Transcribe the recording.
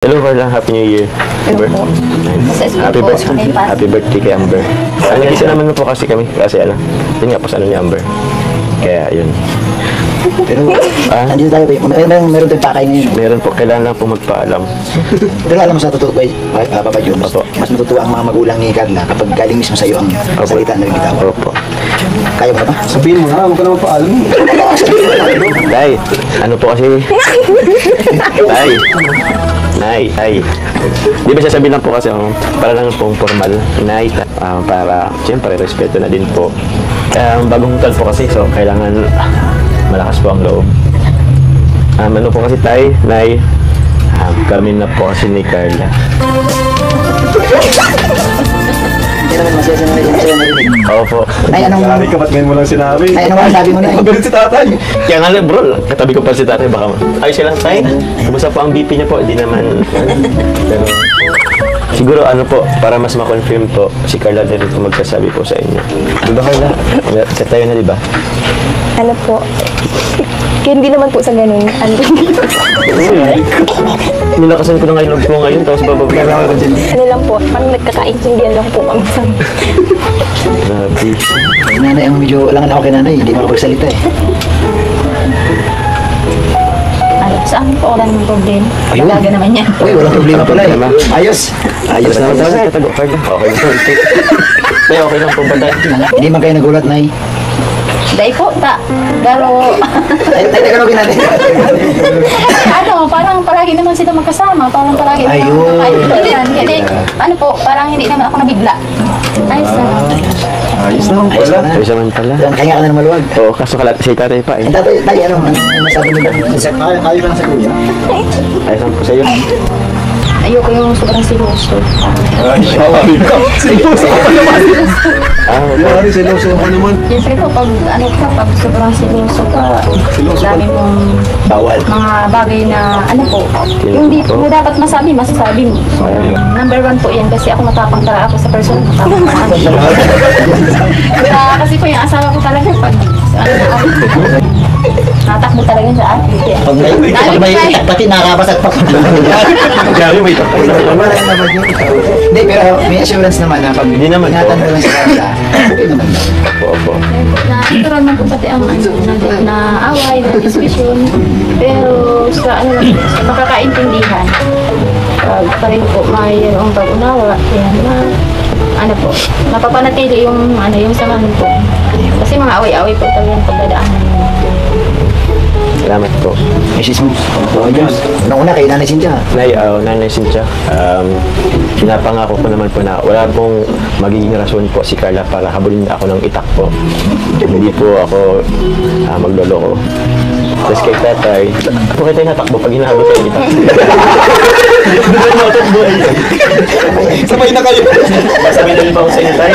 Hello, Carla. Happy New Year. Hello po. Happy birthday kay Amber. Isa naman po kasi kami. Kasi ano, yun nga po sa ano ni Amber. Kaya yun. Pero, andito tayo ba? Meron tayong pakay ngayon. Meron po. Kailangan lang po magpaalam. Pero alam mo sa totoo ba, Papa Jun, Opo. mas matutuwa ang mga magulang ni Carla kapag galing mismo sa iyo ang salita na bitaw. Opo. Kaya mo na ba? Sabihin mo na, huwag ka naman paalam. Day, ano po kasi? Nay. Di ba sasabihin lang po kasi para lang pong formal. Nay, para siyempre respeto na din po. Bagong taon po kasi, so kailangan malakas po ang loob. Ano po kasi tay, Nay, kami na po kasi ni Carla. Hindi naman masaya na narinig. Opo. Ay, anong... Yari ka, ba't ngayon mo lang sinabi? Ay, anong sabi mo na? Magalit si tatay. Kaya nga lang bro, katabi ko pa si tatay, baka ayos siya lang tay. Kumusta po ang BP niya po? Di naman. Pero, siguro ano po, para mas ma-confirm po, si Carla din po magsasabi po sa inyo. Diba Carla? Tayo na diba? Ano po? Kaya hindi naman po sa ganun. Nilakasan ko na ngayon po ngayon, tapos bababa na ako dyan. Ano lang po, parang nagkakaintindihan lang po kami sa... Grabe. Nanay, ang medyo alangan ako kay nanay. Hindi makapagsalita eh. Ano, sa akin po wala namang problema. Ayun. Talaga naman yan. Uy, walang problema pala eh. Ayos. Ayos Tapos naman na. talaga, katago, Carla. Okay lang po. Tay, okay lang po ba tayo? Hindi man kayo nagulat, nay. Dahil po, pero Ay, tagalogin natin. ano, parang palagi naman sila magkasama. Parang palagi naman Ayun. kaibigan. Kasi ano po, parang hindi naman ako nabigla. Ayos na. Ayos na, Ayos wala. na. Ayos naman pala. Kaya ka na maluwag. Oo, kaso si tatay pa eh. Ang tatay, ano masabi mo ba? Kayo lang sa kuya? Ayos lang po sa'yo. Ayoko yung sobrang siloso. Ay, sabi ka. Sinuso ka naman. Okay. Yari, sinuso ka naman. Siyempre po, pag sobrang siloso ka, dami mong Bawal. mga bagay na ano po, yung di mo dapat masasabi mo. So, number 1 po yan kasi ako matapang talaga ako sa person. Matapang talaga. Kasi po yung asawa ko talaga pag natakbo talaga sa akin. Pag may pati nakakabasag pa. Grabe, may tapos na naman. Wala naman yun. Hindi, pero may assurance naman na pag Hindi naman po. ingatan mo lang sa kanila, okay naman. Opo. Natural man po pati ang na away, na diskusyon. Pero sa ano lang, sa makakaintindihan. Pag pareho po mayroong pag-unawa, yan na ano po, napapanatili yung ano yung samahan po. Kasi mga away-away po talaga yung pagdadaanan. Salamat po. Mrs. Mo. Unang-una kay Nanay Cynthia. Nanay Cynthia, pinapangako ko naman po na wala pong magiging rason po si Carla para habulin ako ng itak po. Hindi po ako magloloko. Tapos kay tatay, po kayo tayo natakbo pag hinahabol kayo itak. Doon mo ito buhay. Sabay na kayo. Sabi na rin pa ako sa inyo tayo.